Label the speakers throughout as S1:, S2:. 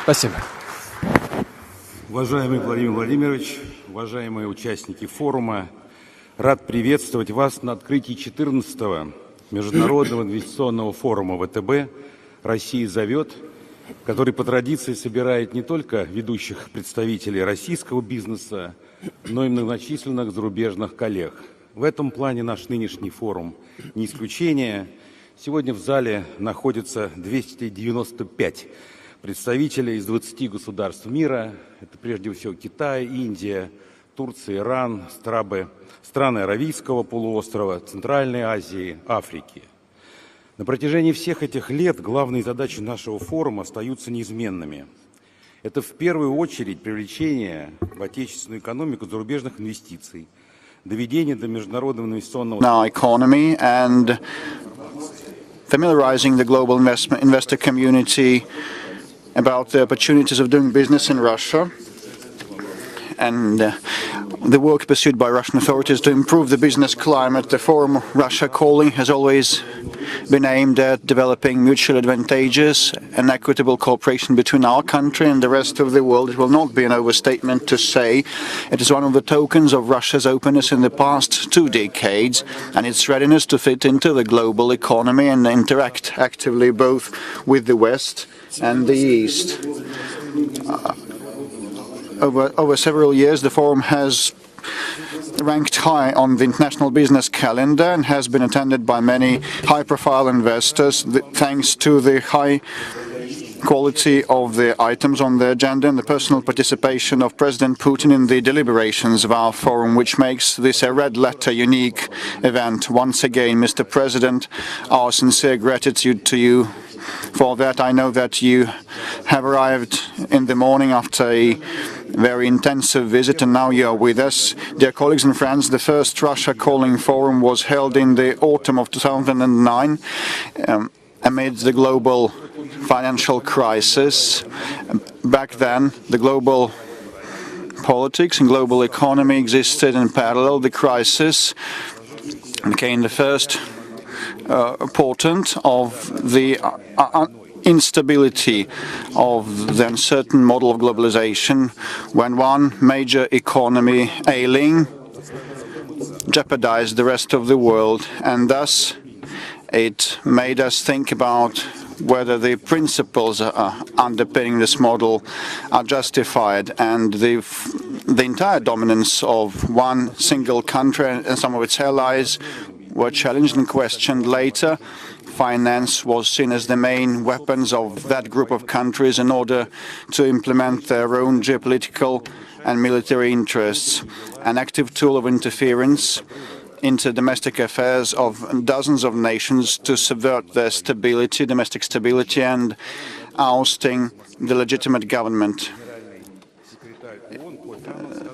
S1: Спасибо.
S2: Уважаемый Владимир Владимирович, уважаемые участники форума, рад приветствовать вас на открытии 14-го Международного инвестиционного форума ВТБ «Россия зовет», который по традиции собирает не только ведущих представителей российского бизнеса, но и многочисленных зарубежных коллег. В этом плане наш нынешний форум не исключение. Сегодня в зале находится 295 представителей из 20 государств мира. Это прежде всего Китай, Индия, Турция, Иран, страны Аравийского полуострова, Центральной Азии, Африки. На протяжении всех этих лет главные задачи нашего форума остаются неизменными. Это в первую очередь привлечение в отечественную экономику зарубежных инвестиций, доведение до международного инвестиционного
S3: economy and familiarizing the global investor community about the opportunities of doing business in Russia and the work pursued by Russian authorities to improve the business climate. The forum Russia Calling has always been aimed at developing mutually advantageous and equitable cooperation between our country and the rest of the world. It will not be an overstatement to say it is one of the tokens of Russia's openness in the past 2 decades and its readiness to fit into the global economy and interact actively both with the West and the East. Over several years, the forum has ranked high on the international business calendar and has been attended by many high-profile investors thanks to the high quality of the items on the agenda and the personal participation of President Putin in the deliberations of our forum, which makes this a red-letter unique event. Once again, Mr. President, our sincere gratitude to you for that. I know that you have arrived in the morning after a very intensive visit and now you are with us. Dear colleagues and friends, the first Russia Calling Forum was held in the autumn of 2009 amid the global financial crisis. Back then, the global politics and global economy existed in parallel. The crisis became the first portent of the instability of the uncertain model of globalization when one major economy ailing jeopardized the rest of the world, and thus it made us think about whether the principles underpinning this model are justified, and the entire dominance of one single country and some of its allies were challenged and questioned. Later, finance was seen as the main weapons of that group of countries in order to implement their own geopolitical and military interests, an active tool of interference into domestic affairs of dozens of nations to subvert their stability, domestic stability, and ousting the legitimate government.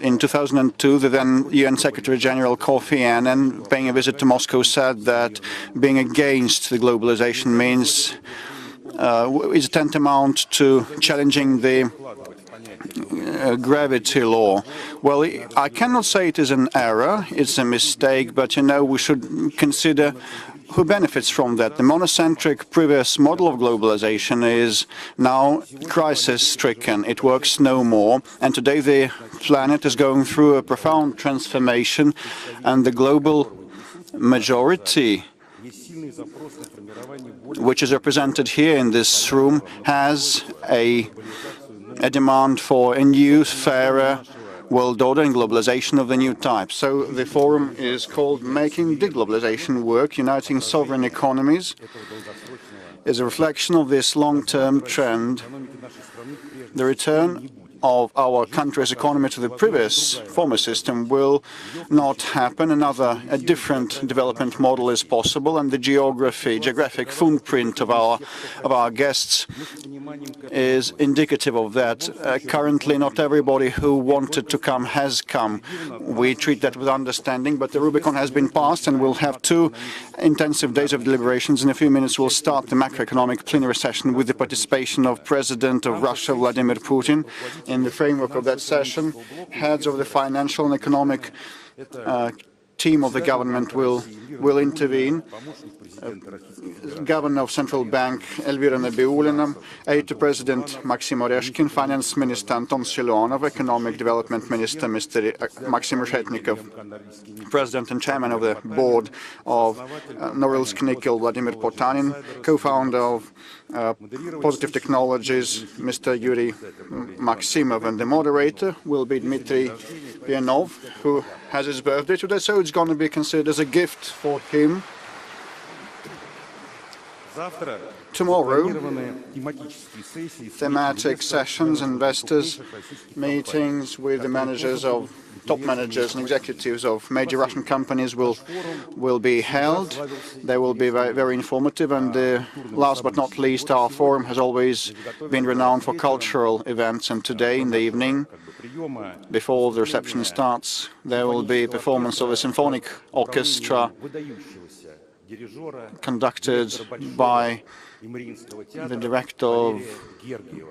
S3: In 2002, the then UN Secretary-General Kofi Annan, paying a visit to Moscow, said that being against the globalization means is tantamount to challenging the gravity law. Well, I cannot say it is an error, it's a mistake, but we should consider who benefits from that. The monocentric previous model of globalization is now crisis-stricken. It works no more. And today the planet is going through a profound transformation, and the global majority, which is represented here in this room, has a demand for a new, fairer world order and globalization of the new type. So the forum is called Making Deglobalization Work, Uniting Sovereign Economies, is a reflection of this long-term trend. The return of our country's economy to the previous former system will not happen. A different development model is possible, and the geographic footprint of our guests is indicative of that. Currently, not everybody who wanted to come has come. We treat that with understanding, but the Rubicon has been passed, and we'll have 2 intensive days of deliberations. In a few minutes, we'll start the macroeconomic plenary session with the participation of President of Russia, Vladimir Putin. In the framework of that session, heads of the financial and economic team of the government will intervene. Governor of Central Bank Elvira Nabiulina, Aide to President Maxim Oreshkin, Finance Minister Anton Silonov, Economic Development Minister Mr. Maxim Reshetnikov, President and Chairman of the Board of Norilsk Nickel Vladimir Potanin, Co-founder of Positive Technologies Mr. Yuri Maximov, and the moderator will be Dmitry Pianov, who has his birthday today, so it's going to be considered as a gift for him. Tomorrow, thematic sessions, investors, meetings with the managers of top managers and executives of major Russian companies will be held. They will be very informative, and last but not least, our forum has always been renowned for cultural events, and today in the evening, before the reception starts, there will be a performance of a symphonic orchestra conducted by the director of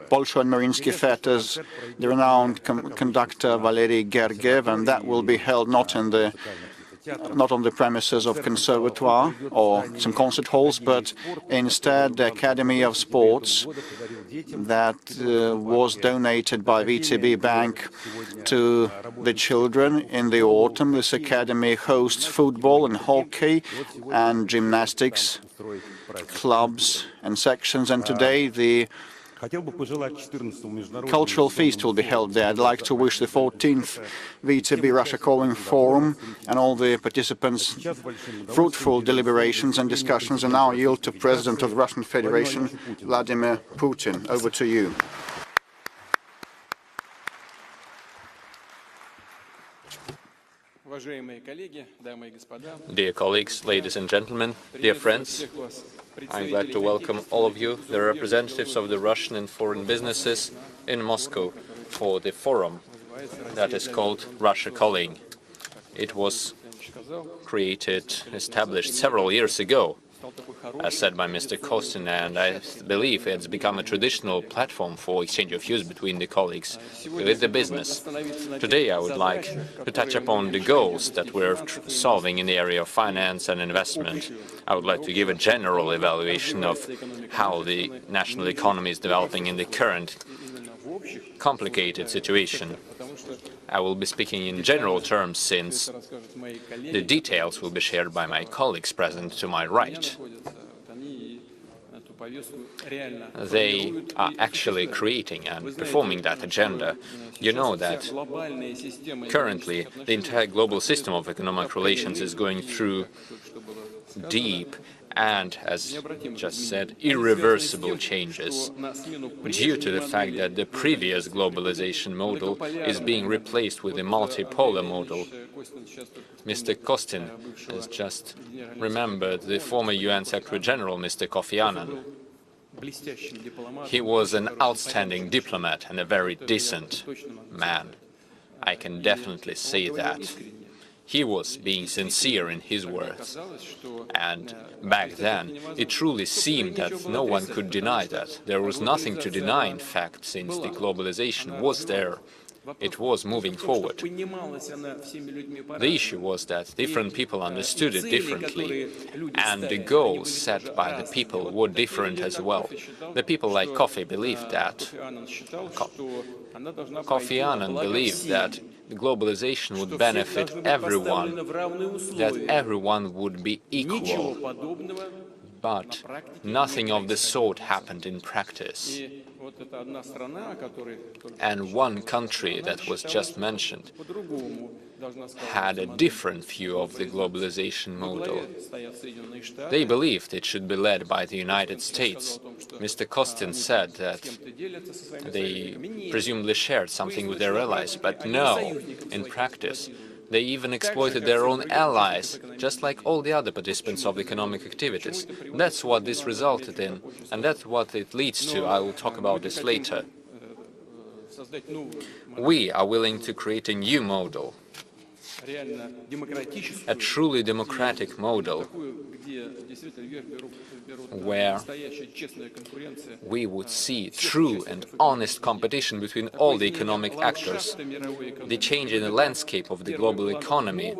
S3: Bolshoi and Mariinsky Theatres, the renowned conductor Valery Gergiev, and that will be held not on the premises of Conservatoire or some concert halls, but instead the Academy of Sports that was donated by VTB Bank to the children in the autumn. This academy hosts football and hockey and gymnastics clubs and sections, and today the cultural feast will be held there. I'd like to wish the 14th VTB Russia Calling Forum and all the participants fruitful deliberations and discussions, and now yield to President of the Russian Federation, Vladimir Putin. Over to you.
S1: Dear colleagues, ladies and gentlemen, dear friends, I'm glad to welcome all of you, the representatives of the Russian and foreign businesses in Moscow, for the forum that is called Russia Calling. It was established several years ago, as said by Mr. Kostin, and I believe it's become a traditional platform for exchange of views between the colleagues with the business. Today I would like to touch upon the goals that we're solving in the area of finance and investment. I would like to give a general evaluation of how the national economy is developing in the current complicated situation. I will be speaking in general terms, since the details will be shared by my colleagues present to my right. They are actually creating and performing that agenda. You know that currently the entire global system of economic relations is going through deep and, as just said, irreversible changes due to the fact that the previous globalization model is being replaced with a multipolar model. Mr. Kostin has just remembered the former UN Secretary General, Mr. Kofi Annan. He was an outstanding diplomat and a very decent man. I can definitely say that. He was being sincere in his words, and back then it truly seemed that no one could deny that. There was nothing to deny, in fact, since the globalization was there. It was moving forward. The issue was that different people understood it differently, and the goals set by the people were different as well. The people like Kofi believed that. Kofi Annan believed that the globalization would benefit everyone, that everyone would be equal. But nothing of the sort happened in practice. And one country that was just mentioned had a different view of the globalization model. They believed it should be led by the United States. Mr. Kostin said that they presumably shared something with their allies, but no, in practice, they even exploited their own allies, just like all the other participants of economic activities. That's what this resulted in, and that's what it leads to. I will talk about this later. We are willing to create a new model. a truly democratic model where we would see true and honest competition between all the economic actors, the change in the landscape of the global economy,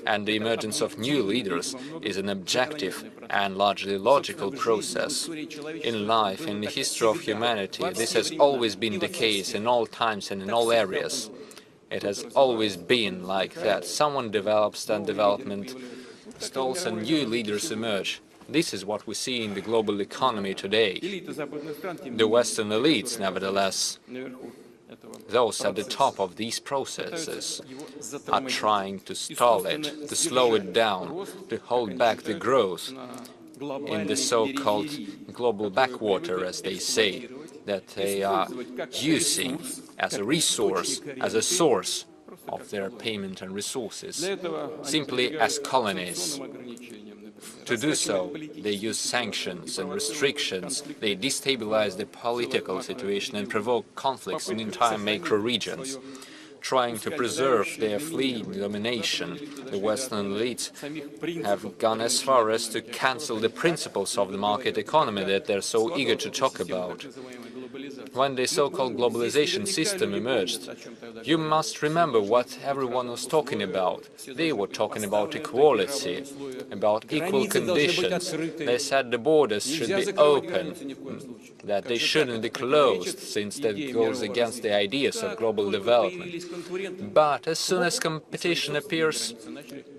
S1: and the emergence of new leaders is an objective and largely logical process. In life, in the history of humanity, this has always been the case in all times and in all areas. It has always been like that. Someone develops, then development stalls and new leaders emerge. This is what we see in the global economy today. The Western elites, nevertheless, those at the top of these processes, are trying to stall it, to slow it down, to hold back the growth in the so-called global backwater, as they say, that they are using as a resource, as a source of their payment and resources, simply as colonies. To do so, they use sanctions and restrictions, they destabilize the political situation and provoke conflicts in entire macro-regions. Trying to preserve their fleeting domination, the Western elites have gone as far as to cancel the principles of the market economy that they're so eager to talk about. When the so-called globalization system emerged, you must remember what everyone was talking about. They were talking about equality, about equal conditions. They said the borders should be open, that they shouldn't be closed, since that goes against the ideas of global development. But as soon as competition appears,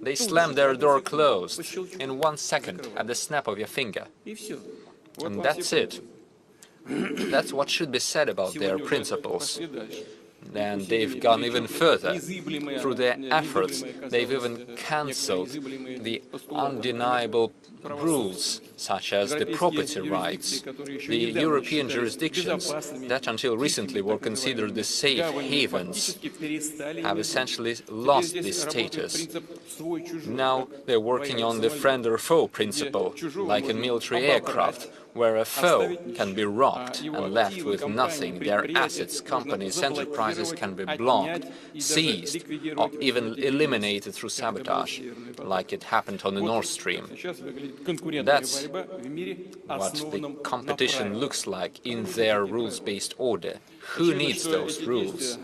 S1: they slam their door closed in 1 second, at the snap of your finger. And that's it. That's what should be said about their principles. And they've gone even further. Through their efforts, they've even cancelled the undeniable rules, such as the property rights. The European jurisdictions that until recently were considered the safe havens have essentially lost this status. Now they're working on the friend or foe principle, like in military aircraft, where a foe can be robbed and left with nothing. Their assets, companies, enterprises can be blocked, seized, or even eliminated through sabotage, like it happened on the Nord Stream. That's what the competition looks like in their rules-based order. Who needs those rules?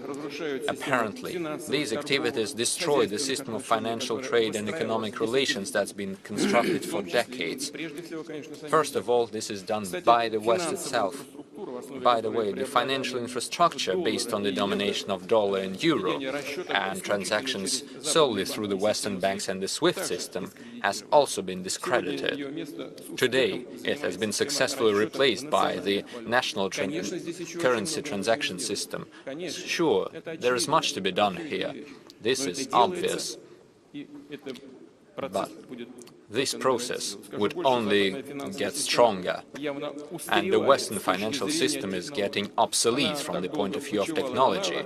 S1: Apparently, these activities destroy the system of financial trade and economic relations that's been constructed for decades. First of all, this is done by the West itself. By the way, the financial infrastructure based on the domination of dollar and euro and transactions solely through the Western banks and the SWIFT system has also been discredited. Today, it has been successfully replaced by the national currency transaction system. Sure, there is much to be done here. This is obvious. But this process would only get stronger, and the Western financial system is getting obsolete from the point of view of technology.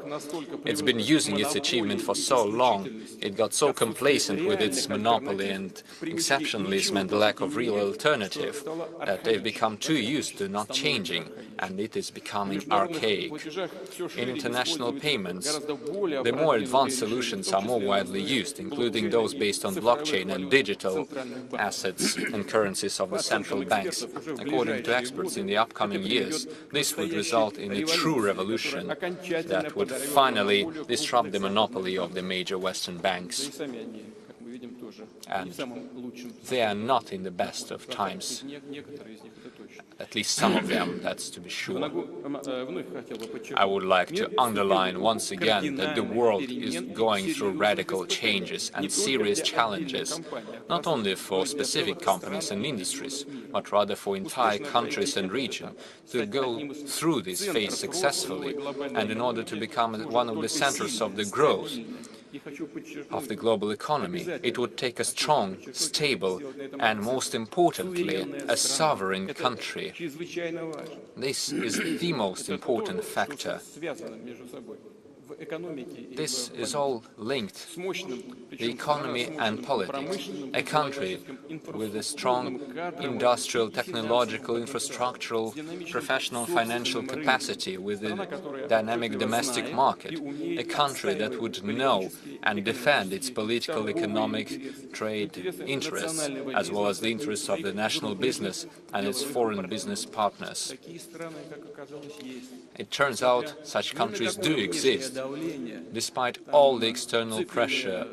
S1: It's been using its achievement for so long, it got so complacent with its monopoly and exceptionalism and the lack of real alternative, that they've become too used to not changing, and it is becoming archaic. In international payments, the more advanced solutions are more widely used, including those based on blockchain and digital assets and currencies of the central banks. According to experts, in the upcoming years, this would result in a true revolution that would finally disrupt the monopoly of the major Western banks. And they are not in the best of times. At least some of them, that's to be sure. I would like to underline once again that the world is going through radical changes and serious challenges, not only for specific companies and industries, but rather for entire countries and regions to go through this phase successfully, and in order to become one of the centers of the growth of the global economy, it would take a strong, stable, and most importantly, a sovereign country. This is the most important factor. This is all linked, the economy and politics. A country with a strong industrial, technological, infrastructural, professional, financial capacity, with a dynamic domestic market. A country that would know and defend its political, economic, trade interests, as well as the interests of the national business and its foreign business partners. It turns out such countries do exist, despite all the external pressure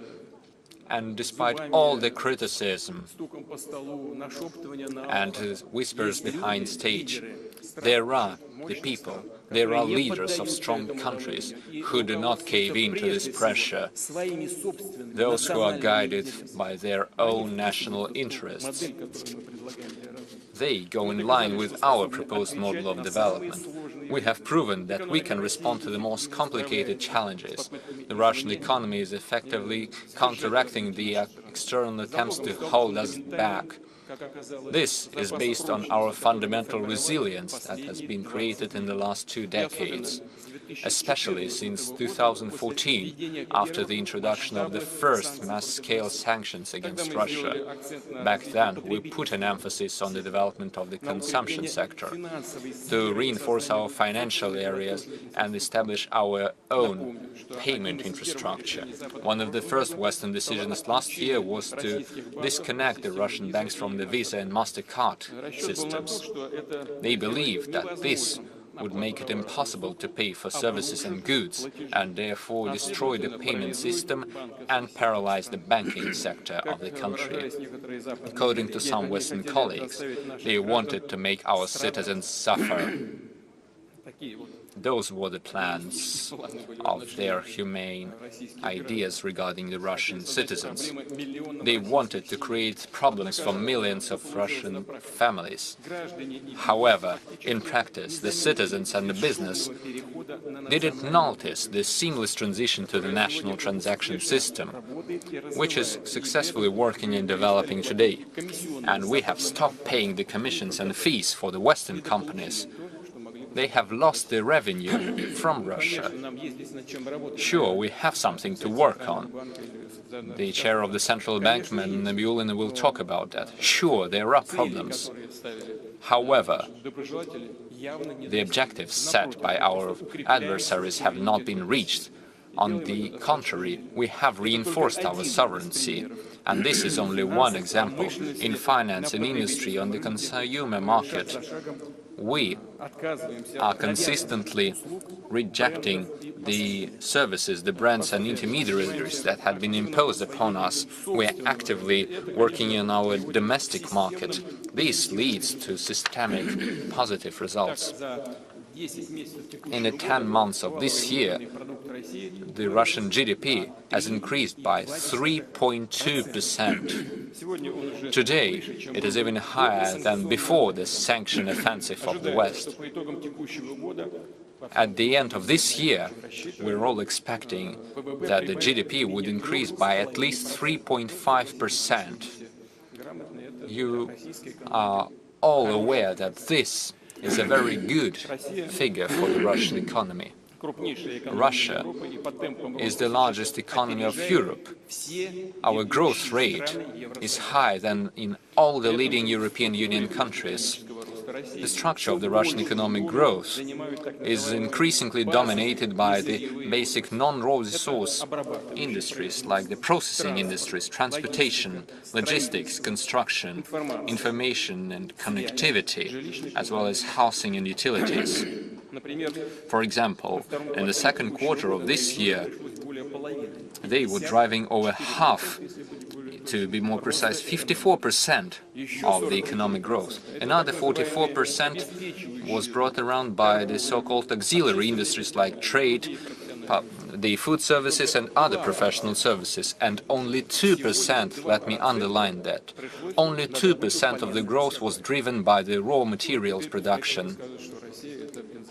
S1: and despite all the criticism and whispers behind stage. There are the people, there are leaders of strong countries who do not cave in to this pressure, those who are guided by their own national interests. They go in line with our proposed model of development. We have proven that we can respond to the most complicated challenges. The Russian economy is effectively counteracting the external attempts to hold us back. This is based on our fundamental resilience that has been created in the last 2 decades, especially since 2014, after the introduction of the first mass-scale sanctions against Russia. Back then, we put an emphasis on the development of the consumption sector, to reinforce our financial areas and establish our own payment infrastructure. One of the first Western decisions last year was to disconnect the Russian banks from the Visa and MasterCard systems. They believed that this would make it impossible to pay for services and goods, and therefore destroy the payment system and paralyze the banking sector of the country. According to some Western colleagues, they wanted to make our citizens suffer. Those were the plans of their humane ideas regarding the Russian citizens. They wanted to create problems for millions of Russian families. However, in practice, the citizens and the business didn't notice the seamless transition to the national transaction system, which is successfully working and developing today. And we have stopped paying the commissions and fees for the Western companies. They have lost their revenue from Russia. Sure, we have something to work on. The chair of the central bank, Madam Nabiullina, will talk about that. Sure, there are problems. However, the objectives set by our adversaries have not been reached. On the contrary, we have reinforced our sovereignty. And this is only one example. In finance and industry, on the consumer market, we are consistently rejecting the services, the brands and intermediaries that had been imposed upon us. We are actively working in our domestic market. This leads to systemic positive results. In the 10 months of this year, the Russian GDP has increased by 3.2%. Today, it is even higher than before the sanction offensive of the West. At the end of this year, we're all expecting that the GDP would increase by at least 3.5%. You are all aware that this is a very good figure for the Russian economy. Russia is the largest economy of Europe. Our growth rate is higher than in all the leading European Union countries. The structure of the Russian economic growth is increasingly dominated by the basic non-raw resource industries like the processing industries, transportation, logistics, construction, information and connectivity, as well as housing and utilities. For example, in the second quarter of this year, they were driving over half, to be more precise, 54% of the economic growth. Another 44% was brought around by the so-called auxiliary industries like trade, the food services and other professional services, and only 2%, let me underline that, only 2% of the growth was driven by the raw materials production.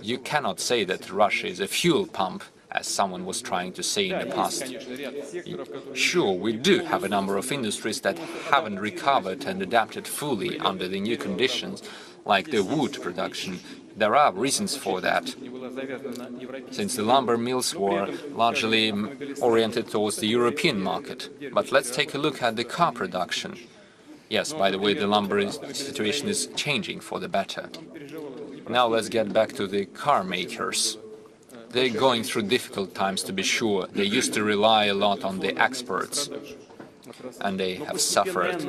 S1: You cannot say that Russia is a fuel pump, as someone was trying to say in the past. Sure, we do have a number of industries that haven't recovered and adapted fully under the new conditions, like the wood production. There are reasons for that, since the lumber mills were largely oriented towards the European market. But let's take a look at the car production. Yes, by the way, the lumber situation is changing for the better. Now let's get back to the car makers. They're going through difficult times, to be sure. They used to rely a lot on the exports, and they have suffered.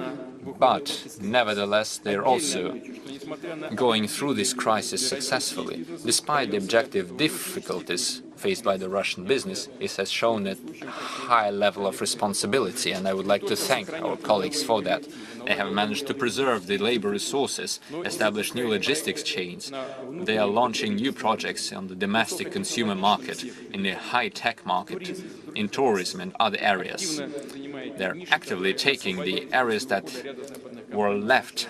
S1: But nevertheless, they're also going through this crisis successfully. Despite the objective difficulties faced by the Russian business, it has shown a high level of responsibility, and I would like to thank our colleagues for that. They have managed to preserve the labor resources, establish new logistics chains. They are launching new projects on the domestic consumer market, in the high-tech market, in tourism and other areas. They're actively taking the areas that were left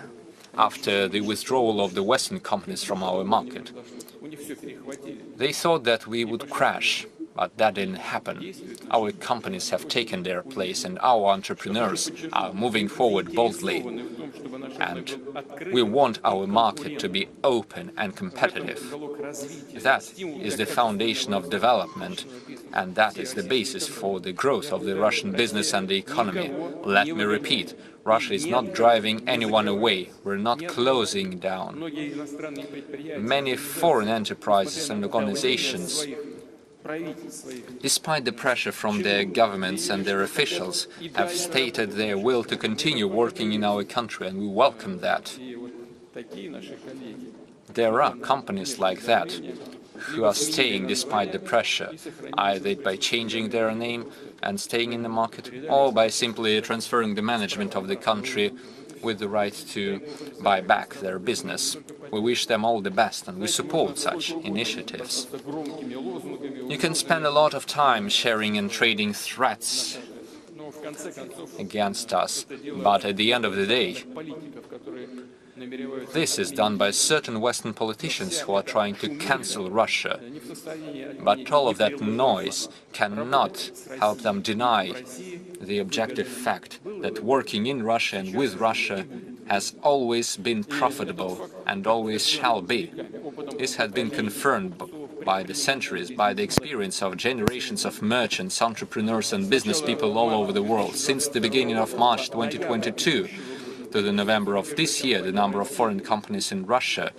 S1: after the withdrawal of the Western companies from our market. They thought that we would crash, but that didn't happen. Our companies have taken their place, and our entrepreneurs are moving forward boldly. And we want our market to be open and competitive. That is the foundation of development, and that is the basis for the growth of the Russian business and the economy. Let me repeat, Russia is not driving anyone away. We're not closing down. Many foreign enterprises and organizations, despite the pressure from their governments and their officials, have stated their will to continue working in our country, and we welcome that. There are companies like that who are staying despite the pressure, either by changing their name and staying in the market, or by simply transferring the management of the country with the right to buy back their business. We wish them all the best, and we support such initiatives. You can spend a lot of time sharing and trading threats against us, but at the end of the day, this is done by certain Western politicians who are trying to cancel Russia. But all of that noise cannot help them deny the objective fact that working in Russia and with Russia has always been profitable and always shall be. This has been confirmed by the centuries, by the experience of generations of merchants, entrepreneurs and business people all over the world. Since the beginning of March 2022 to the November of this year, the number of foreign companies in Russia,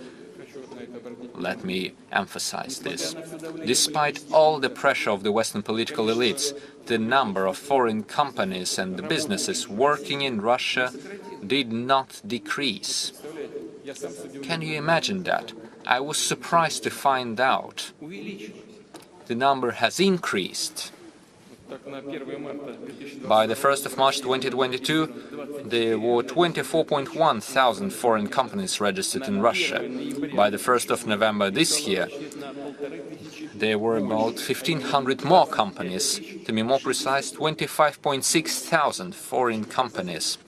S1: let me emphasize this, despite all the pressure of the Western political elites, the number of foreign companies and the businesses working in Russia did not decrease. Can you imagine that? I was surprised to find out the number has increased. By the 1st of March 2022, there were 24.1 thousand foreign companies registered in Russia. By the 1st of November this year, there were about 1,500 more companies. To be more precise, 25.6 thousand foreign companies.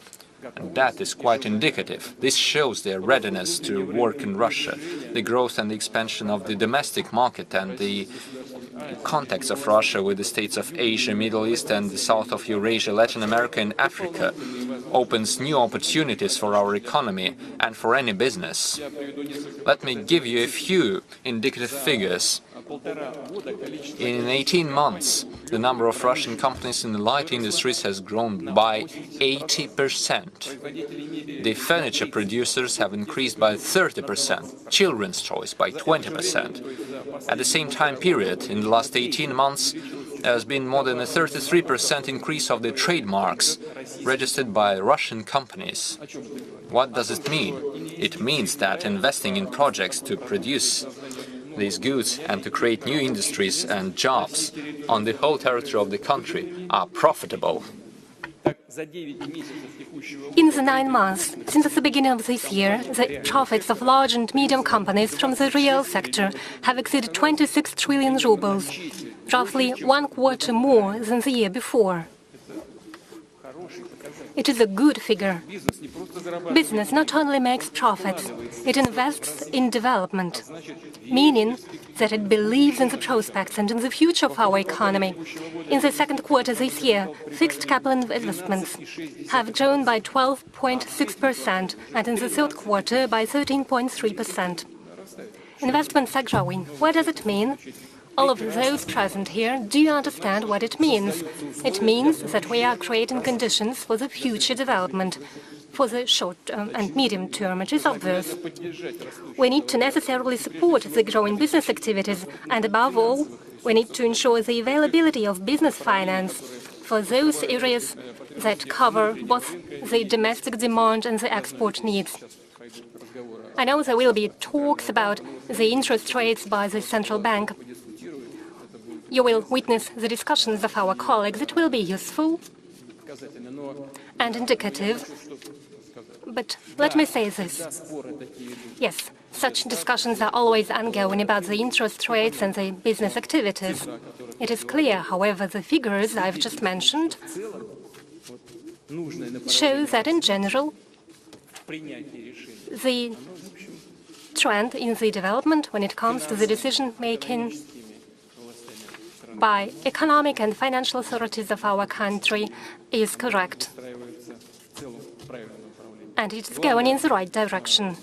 S1: And that is quite indicative. This shows their readiness to work in Russia. The growth and the expansion of the domestic market and the contacts of Russia with the states of Asia, Middle East and the south of Eurasia, Latin America and Africa opens new opportunities for our economy and for any business. Let me give you a few indicative figures. In 18 months, the number of Russian companies in the light industries has grown by 80%. The furniture producers have increased by 30%, children's choice by 20%. At the same time period, in the last 18 months, there has been more than a 33% increase of the trademarks registered by Russian companies. What does it mean? It means that investing in projects to produce these goods and to create new industries and jobs on the whole territory of the country are profitable.
S4: In the 9 months since the beginning of this year, the profits of large and medium companies from the real sector have exceeded 26 trillion rubles, roughly 1/4 more than the year before. It is a good figure. Business not only makes profits, it invests in development, meaning that it believes in the prospects and in the future of our economy. In the second quarter this year, fixed capital investments have grown by 12.6% and in the third quarter by 13.3%. Investments are growing. What does it mean? All of those present here do understand what it means. It means that we are creating conditions for the future development, for the short and medium term. It is obvious. We need to necessarily support the growing business activities and, above all, We need to ensure the availability of business finance for those areas that cover both the domestic demand and the export needs. I know there will be talks about the interest rates by the central bank. You will witness the discussions of our colleagues. It will be useful and indicative. But let me say this. Yes, such discussions are always ongoing about the interest rates and the business activities. It is clear, however, the figures I've just mentioned show that in general, the trend in the development when it comes to the decision-making by economic and financial authorities of our country is correct. And it's going in the right direction.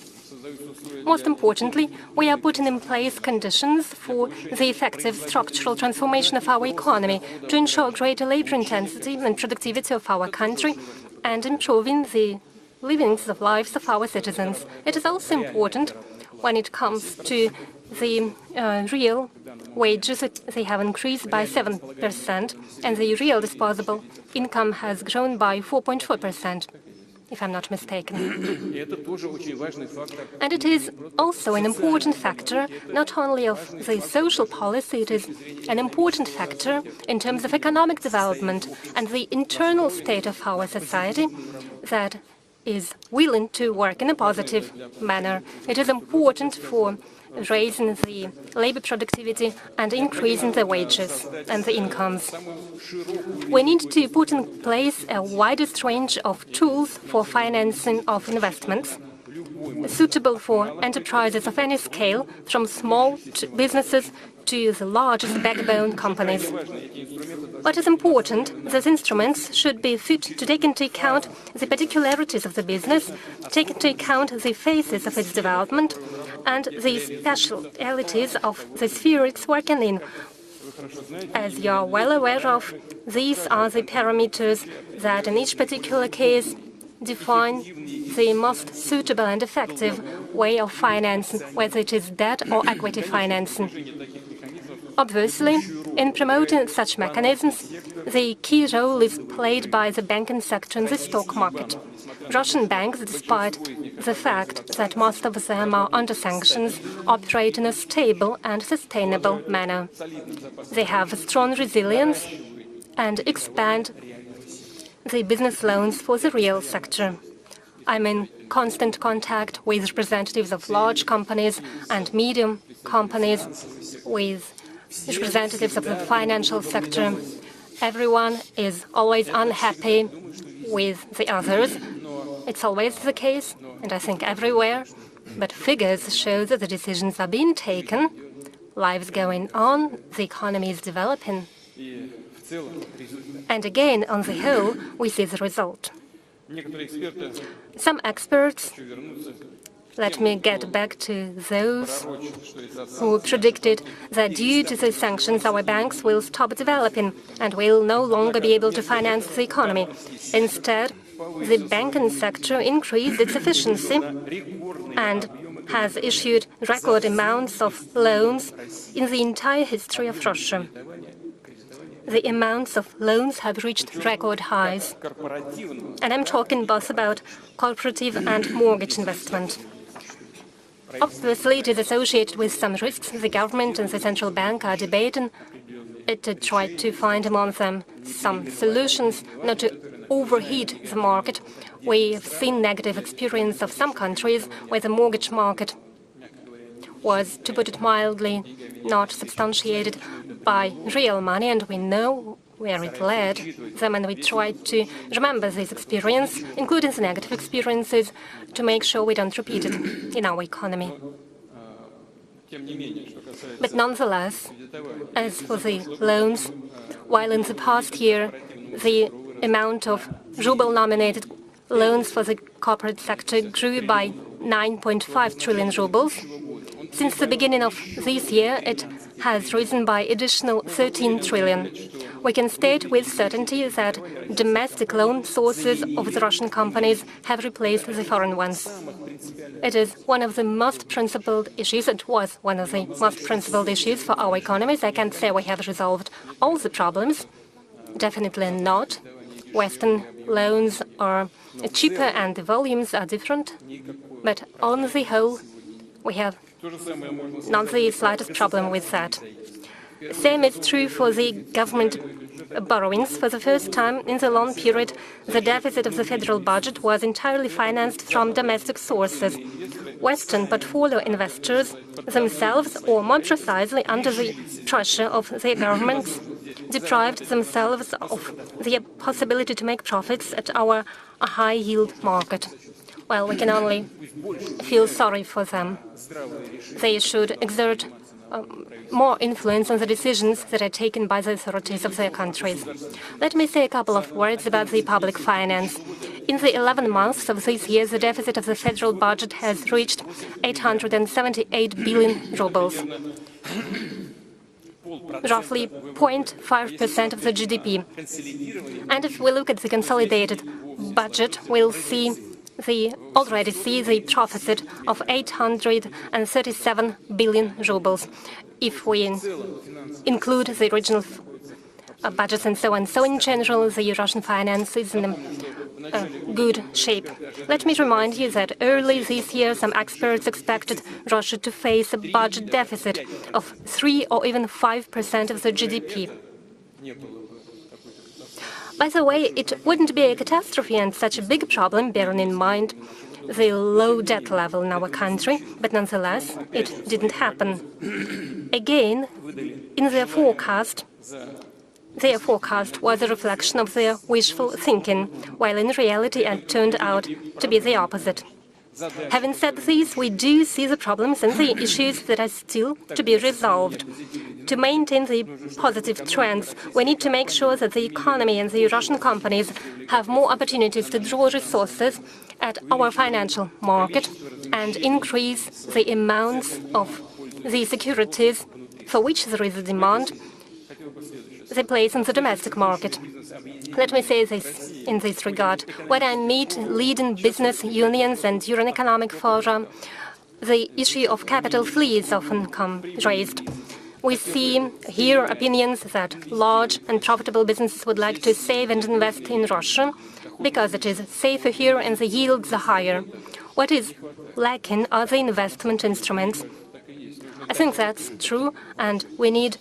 S4: Most importantly, we are putting in place conditions for the effective structural transformation of our economy to ensure greater labor intensity and productivity of our country and improving the livings of lives of our citizens. It is also important when it comes to the real wages. They have increased by 7%, and the real disposable income has grown by 4.4%. If I'm not mistaken. And it is also an important factor, not only of the social policy, it is an important factor in terms of economic development and the internal state of our society that is willing to work in a positive manner. It is important for raising the labor productivity and increasing the wages and the incomes. We need to put in place a widest range of tools for financing of investments, suitable for enterprises of any scale, from small businesses to the largest backbone companies. What is important, these instruments should be fit to take into account the particularities of the business, take into account the phases of its development, and the specialities of the sphere it's working in. As you are well aware of, these are the parameters that in each particular case define the most suitable and effective way of financing, whether it is debt or equity financing. Obviously, in promoting such mechanisms, the key role is played by the banking sector and the stock market. Russian banks, despite the fact that most of them are under sanctions, operate in a stable and sustainable manner. They have a strong resilience and expand the business loans for the real sector. I'm in constant contact with representatives of large companies and medium companies, with representatives of the financial sector. Everyone is always unhappy with the others. It's always the case, and I think everywhere. But figures show that the decisions are being taken, lives going on, the economy is developing. And again, on the whole, we see the result. Some experts, let me get back to those who predicted that due to the sanctions, our banks will stop developing and will no longer be able to finance the economy. Instead, the banking sector increased its efficiency and has issued record amounts of loans in the entire history of Russia. The amounts of loans have reached record highs. And I'm talking both about cooperative and mortgage investment. Obviously, it is associated with some risks. The government and the central bank are debating it to try to find among them some solutions not to overheat the market. We have seen negative experience of some countries where the mortgage market was, to put it mildly, not substantiated by real money, and we know where it led them, and we tried to remember this experience, including the negative experiences, to make sure we don't repeat it in our economy. But nonetheless, as for the loans, while in the past year the amount of ruble-nominated loans for the corporate sector grew by 9.5 trillion rubles, since the beginning of this year it has risen by additional 13 trillion. We can state with certainty that domestic loan sources of the Russian companies have replaced the foreign ones. It is one of the most principled issues. It was one of the most principled issues for our economies. I can't say we have resolved all the problems. Definitely not. Western loans are cheaper and the volumes are different. But on the whole, we have not the slightest problem with that. Same is true for the government borrowings. For the first time in the long period, the deficit of the federal budget was entirely financed from domestic sources. Western portfolio investors themselves, or more precisely under the pressure of their governments, deprived themselves of the possibility to make profits at our high-yield market. Well, we can only feel sorry for them. They should exert more influence on the decisions that are taken by the authorities of their countries. Let me say a couple of words about the public finance. In the 11 months of this year, the deficit of the federal budget has reached 878 billion rubles, roughly 0.5% of the GDP. And if we look at the consolidated budget, we'll already see the deficit of 837 billion rubles, if we include the regional budgets and so on. So in general, the Russian finance is in a good shape. Let me remind you that early this year, some experts expected Russia to face a budget deficit of 3 or even 5% of the GDP. By the way, it wouldn't be a catastrophe and such a big problem, bearing in mind the low debt level in our country, but nonetheless, it didn't happen. Again, in their forecast was a reflection of their wishful thinking, while in reality it turned out to be the opposite. Having said this, we do see the problems and the issues that are still to be resolved. To maintain the positive trends, we need to make sure that the economy and the Russian companies have more opportunities to draw resources at our financial market and increase the amounts of the securities for which there is a demand they place in the domestic market. Let me say this in this regard. When I meet leading business unions and during economic fora, the issue of capital fleas often raised. We hear opinions that large and profitable businesses would like to save and invest in Russia because it is safer here and the yields are higher. What is lacking are the investment instruments. I think that's true, and we need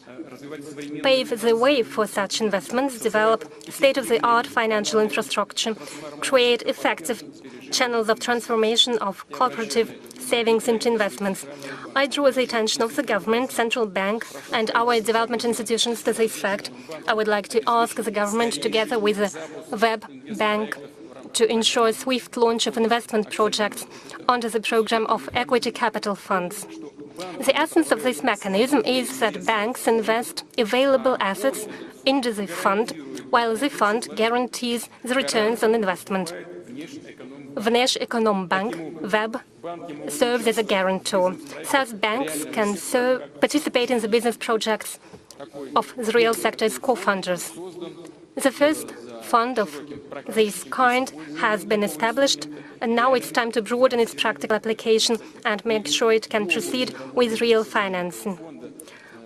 S4: pave the way for such investments, develop state-of-the-art financial infrastructure, create effective channels of transformation of cooperative savings into investments. I draw the attention of the government, central bank, and our development institutions to this fact. I would like to ask the government, together with the Web Bank, to ensure a swift launch of investment projects under the program of equity capital funds. The essence of this mechanism is that banks invest available assets into the fund, while the fund guarantees the returns on investment. Vneshekonombank, WEB, serves as a guarantor. Such banks can participate in the business projects of the real sector's co-funders. The first fund of this kind has been established, and now it's time to broaden its practical application and make sure it can proceed with real financing.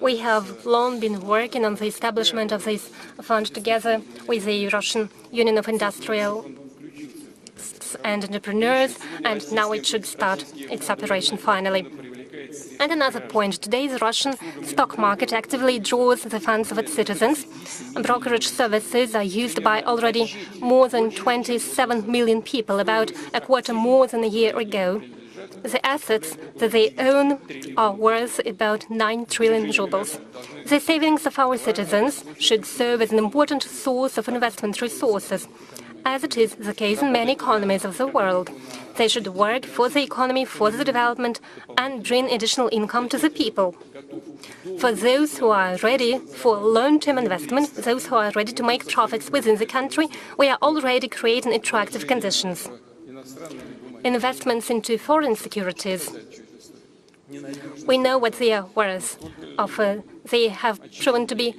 S4: We have long been working on the establishment of this fund together with the Russian Union of Industrialists and Entrepreneurs, and now it should start its operation finally. And another point, today the Russian stock market actively draws the funds of its citizens. Brokerage services are used by already more than 27 million people, about a quarter more than a year ago. The assets that they own are worth about 9 trillion rubles. The savings of our citizens should serve as an important source of investment resources, as it is the case in many economies of the world. They should work for the economy, for the development, and bring additional income to the people. For those who are ready for long-term investment, those who are ready to make profits within the country, we are already creating attractive conditions. Investments into foreign securities, we know what they are worth. They have proven to be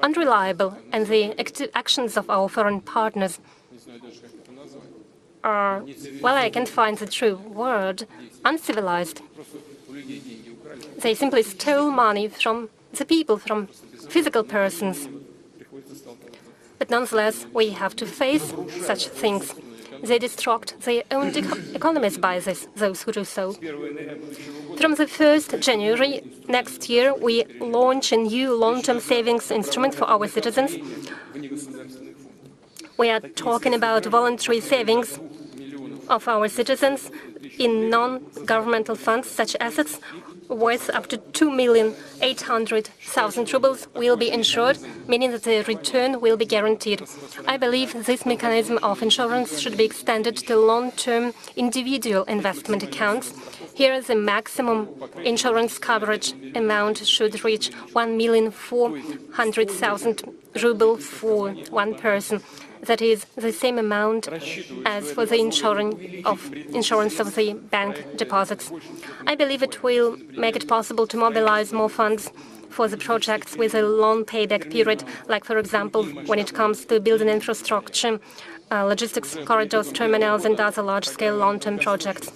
S4: unreliable, and the actions of our foreign partners are, well, I can't find the true word, uncivilized. They simply stole money from the people, from physical persons. But nonetheless, we have to face such things. They destruct their own economies by this, those who do so. From the 1st January next year, we launch a new long-term savings instrument for our citizens. We are talking about voluntary savings of our citizens in non-governmental funds. Such assets worth up to 2,800,000 rubles will be insured, meaning that the return will be guaranteed. I believe this mechanism of insurance should be extended to long-term individual investment accounts. Here, the maximum insurance coverage amount should reach 1,400,000 rubles for one person. That is the same amount as for the insurance of the bank deposits. I believe it will make it possible to mobilize more funds for the projects with a long payback period, like, for example, when it comes to building infrastructure, logistics corridors, terminals, and other large-scale long-term projects.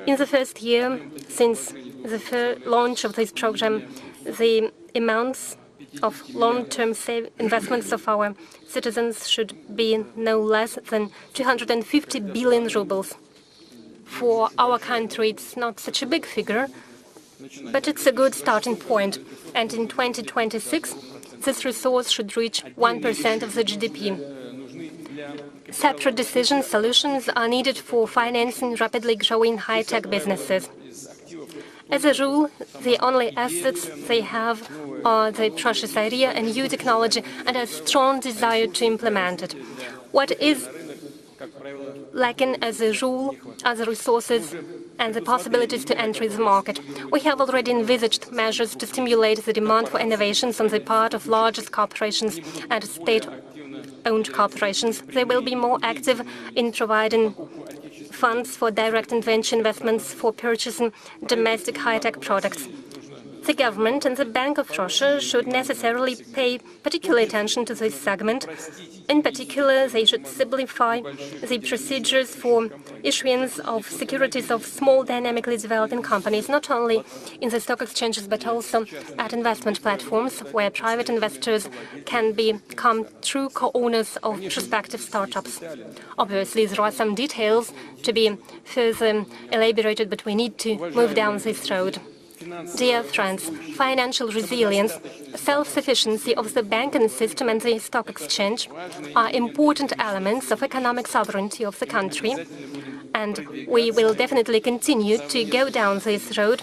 S4: In the first year since the launch of this program, the amounts of long-term investments of our citizens should be no less than 250 billion rubles. For our country, it's not such a big figure, but it's a good starting point. And in 2026, this resource should reach 1% of the GDP. Separate solutions are needed for financing rapidly growing high-tech businesses. As a rule, the only assets they have are the precious idea and new technology and a strong desire to implement it. What is lacking, as a rule, are the resources and the possibilities to enter the market. We have already envisaged measures to stimulate the demand for innovations on the part of largest corporations and state-owned corporations. They will be more active in providing funds for direct venture investments for purchasing domestic high-tech products. The government and the Bank of Russia should necessarily pay particular attention to this segment. In particular, they should simplify the procedures for issuance of securities of small dynamically developing companies, not only in the stock exchanges but also at investment platforms where private investors can become true co-owners of prospective startups. Obviously, there are some details to be further elaborated, but we need to move down this road. Dear friends, financial resilience, self-sufficiency of the banking system and the stock exchange are important elements of economic sovereignty of the country, and we will definitely continue to go down this road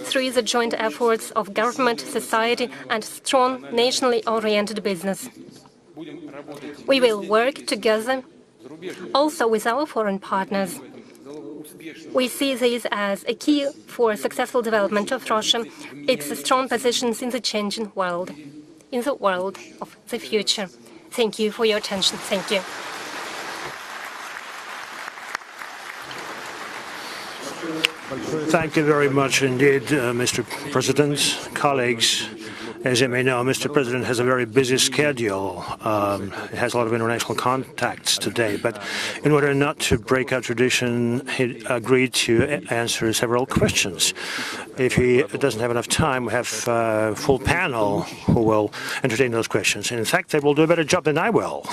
S4: through the joint efforts of government, society, and strong, nationally oriented business. We will work together also with our foreign partners. We see this as a key for successful development of Russia, its strong positions in the changing world, in the world of the future. Thank you for your attention. Thank you.
S5: Thank you very much indeed, Mr. President. Colleagues, as you may know, Mr. President has a very busy schedule. He has a lot of international contacts today, but in order not to break our tradition, he agreed to answer several questions. If he doesn't have enough time, we have a full panel who will entertain those questions. And in fact, they will do a better job than I will.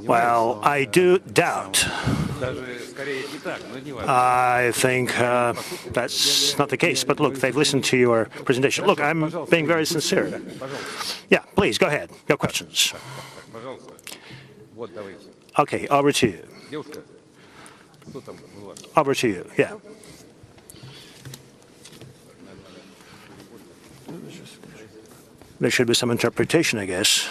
S5: Well, I do doubt. I think that's not the case. But look, they've listened to your presentation. Look, I'm being very sincere. Yeah, please, go ahead. Your questions. Okay, over to you. Over to you, yeah. There should be some interpretation, I guess.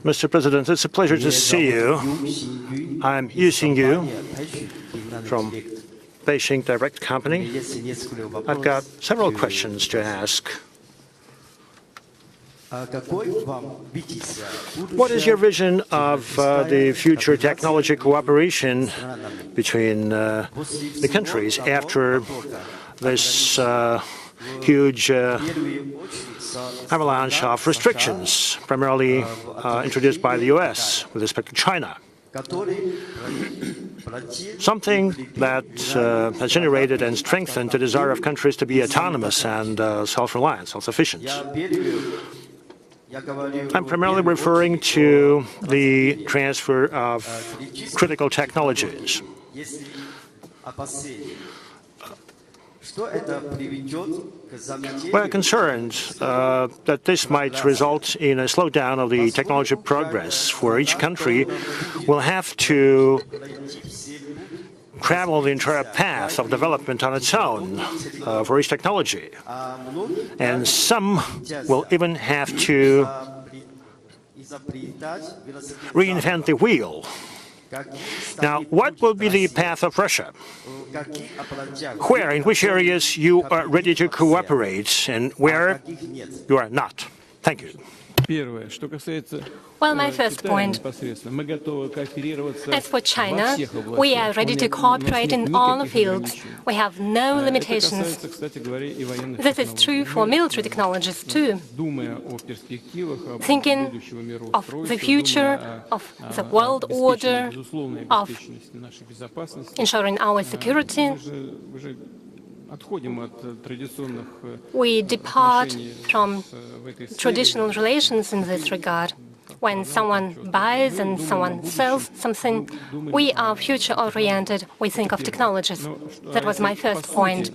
S5: Mr. President, it's a pleasure to see you. I'm using you from Beijing Direct Company. I've got several questions to ask. What is your vision of the future technology cooperation between the countries after this huge avalanche of restrictions, primarily introduced by the US with respect to China. Something that has generated and strengthened the desire of countries to be autonomous and self-reliant, self-sufficient. I'm primarily referring to the transfer of critical technologies. We're concerned that this might result in a slowdown of the technology progress, where each country will have to travel the entire path of development on its own for each technology. And some will even have to reinvent the wheel. Now, what will be the path of Russia? Where, in which areas you are ready to cooperate and where you are not? Thank you.
S4: Well, my first point, as for China, we are ready to cooperate in all fields. We have no limitations. This is true for military technologies, too. Thinking of the future, of the world order, of ensuring our security, we depart from traditional relations in this regard. When someone buys and someone sells something, we are future-oriented. We think of technologies. That was my first point.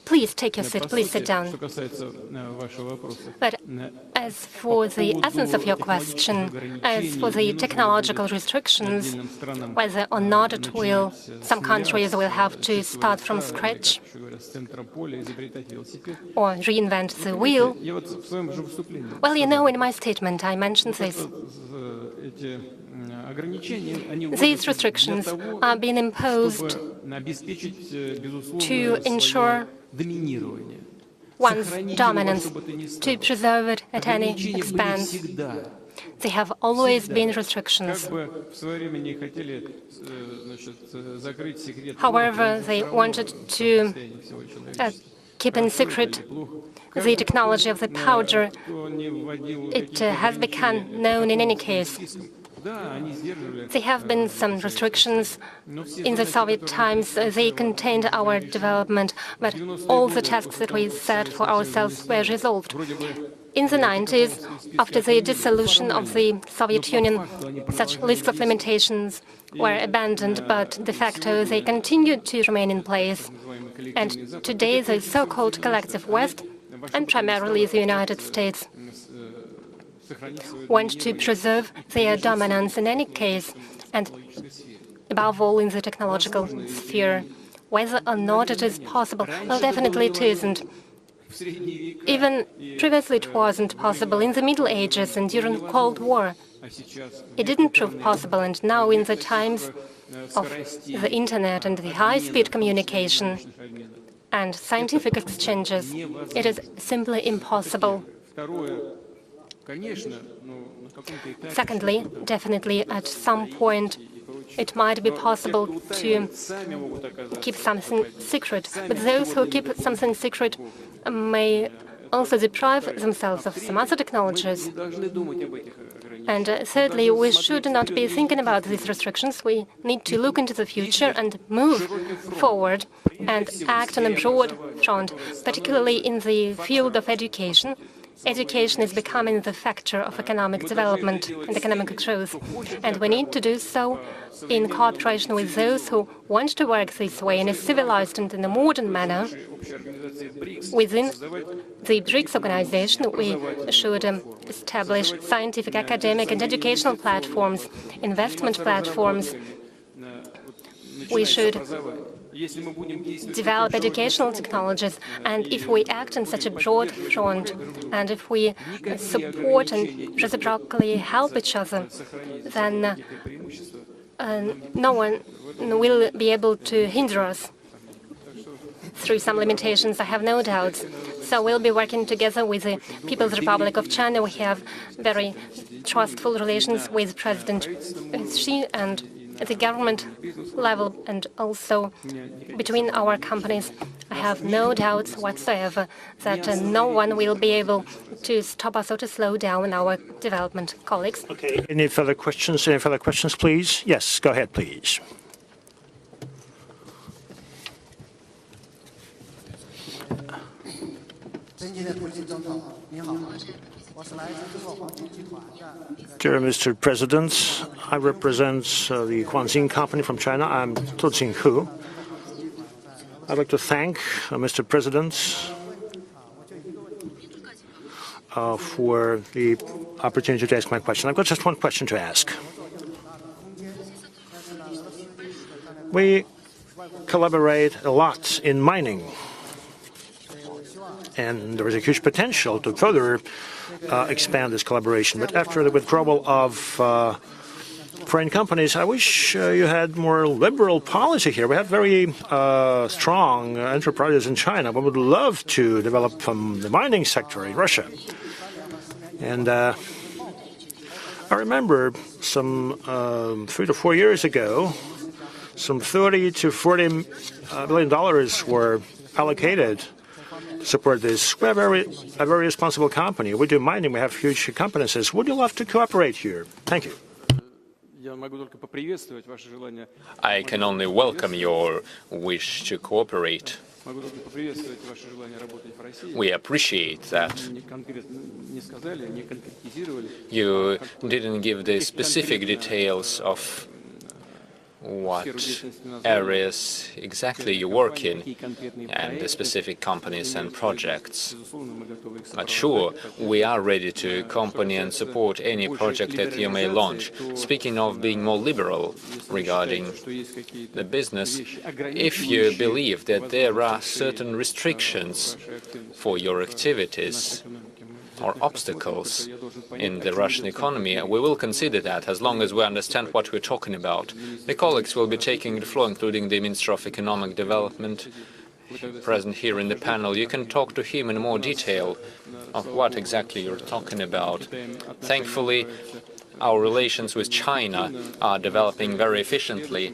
S4: Please take your seat. Please sit down. But as for the essence of your question, as for the technological restrictions, whether or not it will, some countries will have to start from scratch or reinvent the wheel. Well, you know, in my statement I mentioned this. These restrictions are being imposed to ensure one's dominance, to preserve it at any expense. There have always been restrictions. However, they wanted to keep in secret the technology of the powder. It has become known in any case. There have been some restrictions. In the Soviet times, they contained our development, but all the tasks that we set for ourselves were resolved. In the 90s, after the dissolution of the Soviet Union, such lists of limitations were abandoned, but de facto they continued to remain in place. And today, the so-called collective West, and primarily the United States, want to preserve their dominance in any case, and above all in the technological sphere. Whether or not it is possible, well, definitely it isn't. Even previously it wasn't possible in the Middle Ages and during the Cold War. It didn't prove possible, and now in the times of the Internet and the high-speed communication and scientific exchanges, it is simply impossible. Secondly, definitely at some point it might be possible to keep something secret, but those who keep something secret may also deprive themselves of some other technologies. And thirdly, we should not be thinking about these restrictions. We need to look into the future and move forward and act on a broad front, particularly in the field of education. Education is becoming the factor of economic development and economic growth, and we need to do so in cooperation with those who want to work this way in a civilized and in a modern manner. Within the BRICS organization, we should establish scientific, academic, and educational platforms, investment platforms. We should develop educational technologies, and if we act on such a broad front, and if we support and reciprocally help each other, then no one will be able to hinder us through some limitations, I have no doubts. So we'll be working together with the People's Republic of China. We have very trustful relations with President Xi and at the government level, and also between our companies. I I have no doubts whatsoever that no one will be able to stop us or to slow down our development. Colleagues?
S5: Okay, any further questions? Any further questions, please? Yes, go ahead, please. Dear Mr. President, I represent the Huanxin Company from China. I'm Tu Qinghu. I'd like to thank Mr. President for the opportunity to ask my question. I've got just one question to ask. We collaborate a lot in mining, and there is a huge potential to further expand this collaboration. But after the withdrawal of foreign companies, I wish you had more liberal policy here. We have very strong enterprises in China. We would love to develop the mining sector in Russia. And I remember some 3 to 4 years ago, some $30 to $40 billion were allocated to support this. We're a very responsible company. We do mining. We have huge competencies. Would you love to cooperate here? Thank you.
S1: I can only welcome your wish to cooperate. We appreciate that. You didn't give the specific details of what areas exactly you work in and the specific companies and projects. But sure, we are ready to accompany and support any project that you may launch. Speaking of being more liberal regarding the business, if you believe that there are certain restrictions for your activities or obstacles in the Russian economy, we will consider that as long as we understand what we're talking about. The colleagues will be taking the floor, including the Minister of Economic Development, present here in the panel. You can talk to him in more detail of what exactly you're talking about. Thankfully, our relations with China are developing very efficiently.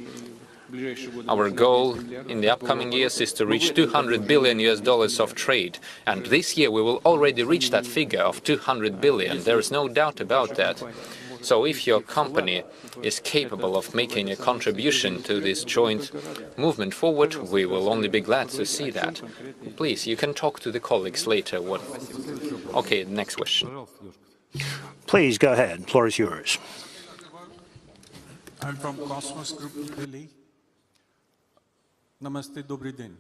S1: Our goal in the upcoming years is to reach $200 billion of trade, and this year we will already reach that figure of $200 billion. There is no doubt about that. So if your company is capable of making a contribution to this joint movement forward, we will only be glad to see that. Please, you can talk to the colleagues later. Okay, next question.
S5: Please, go ahead. The floor is yours.
S6: I'm from Cosmos Group, Delhi. Namaste, Dobry din.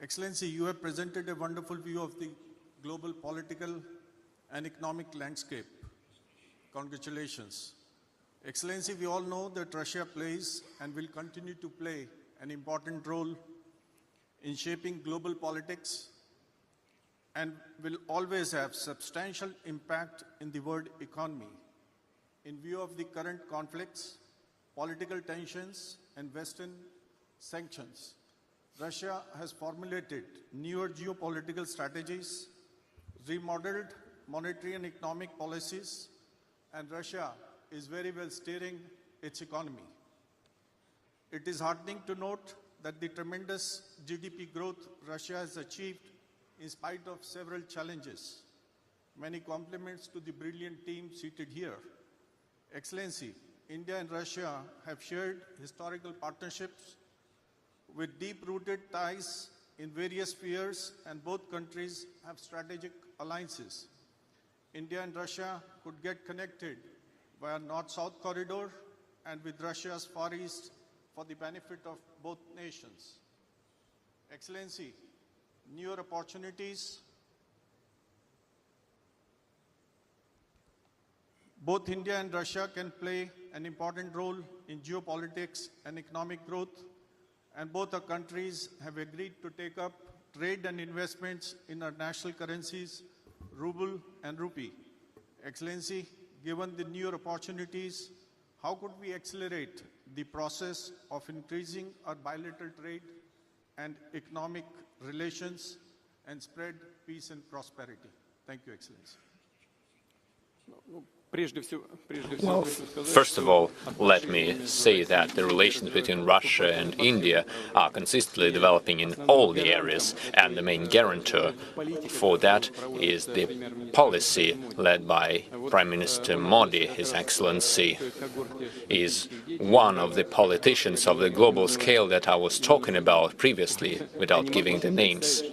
S6: Excellency, you have presented a wonderful view of the global political and economic landscape. Congratulations. Excellency, we all know that Russia plays and will continue to play an important role in shaping global politics and will always have substantial impact in the world economy. In view of the current conflicts, political tensions, and Western sanctions, Russia has formulated newer geopolitical strategies, remodeled monetary and economic policies, and Russia is very well steering its economy. It is heartening to note that the tremendous GDP growth Russia has achieved in spite of several challenges. Many compliments to the brilliant team seated here. Excellency, India and Russia have shared historical partnerships with deep-rooted ties in various spheres, and both countries have strategic alliances. India and Russia could get connected via North-South corridor and with Russia's Far East for the benefit of both nations. Excellency, newer opportunities. Both India and Russia can play an important role in geopolitics and economic growth, and both our countries have agreed to take up trade and investments in our national currencies, ruble and rupee. Excellency, given the newer opportunities, how could we accelerate the process of increasing our bilateral trade and economic relations and spread peace and prosperity? Thank you, Excellency.
S1: Well, first of all, let me say that the relations between Russia and India are consistently developing in all the areas, and the main guarantor for that is the policy led by Prime Minister Modi. His Excellency is one of the politicians of the global scale that I was talking about previously, without giving the names.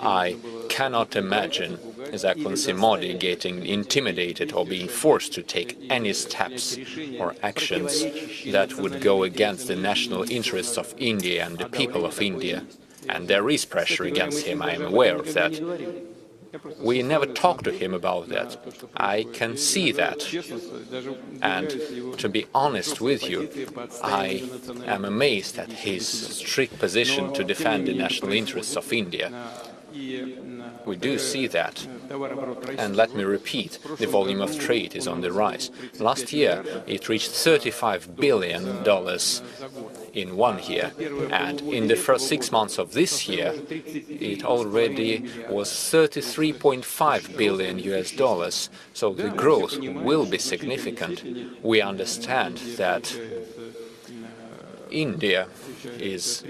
S1: I cannot imagine His Excellency Modi getting intimidated or being forced to take any steps or actions that would go against the national interests of India and the people of India. And there is pressure against him, I am aware of that. We never talk to him about that. I can see that. And to be honest with you, I am amazed at his strict position to defend the national interests of India. We do see that. And let me repeat, the volume of trade is on the rise. Last year, it reached $35 billion in 1 year. And in the first 6 months of this year, it already was $33.5 billion US. So the growth will be significant. We understand that India is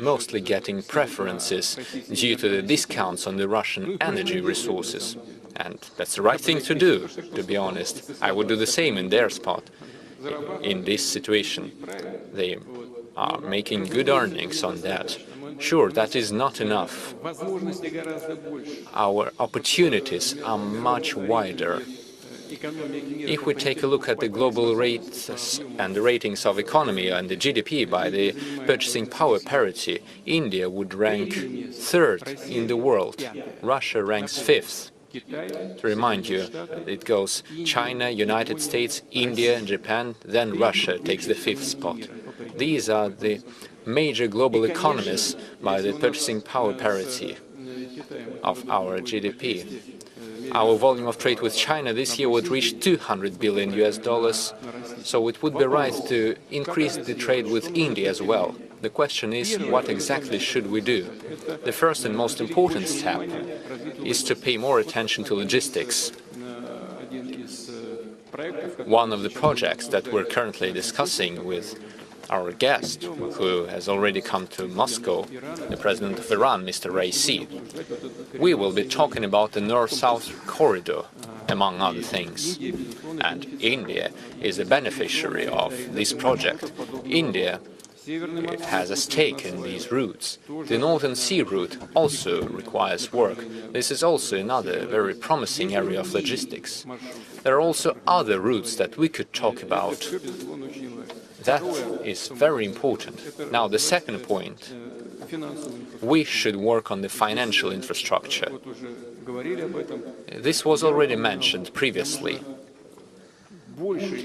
S1: mostly getting preferences due to the discounts on the Russian energy resources. And that's the right thing to do, to be honest. I would do the same in their spot. In this situation, they are making good earnings on that. Sure, that is not enough. Our opportunities are much wider. If we take a look at the global rates and the ratings of economy and the GDP by the purchasing power parity, India would rank 3rd in the world. Russia ranks 5th. To remind you, it goes China, United States, India, Japan, then Russia takes the 5th spot. These are the major global economies by the purchasing power parity of our GDP. Our volume of trade with China this year would reach $200 billion US, so it would be right to increase the trade with India as well. The question is, what exactly should we do? The first and most important step is to pay more attention to logistics. One of the projects that we're currently discussing with our guest, who has already come to Moscow, the President of Iran, Mr. Raisi. We will be talking about the North-South corridor, among other things. And India is a beneficiary of this project. India has a stake in these routes. The Northern Sea route also requires work. This is also another very promising area of logistics. There are also other routes that we could talk about. That is very important. Now, the second point, we should work on the financial infrastructure. This was already mentioned previously.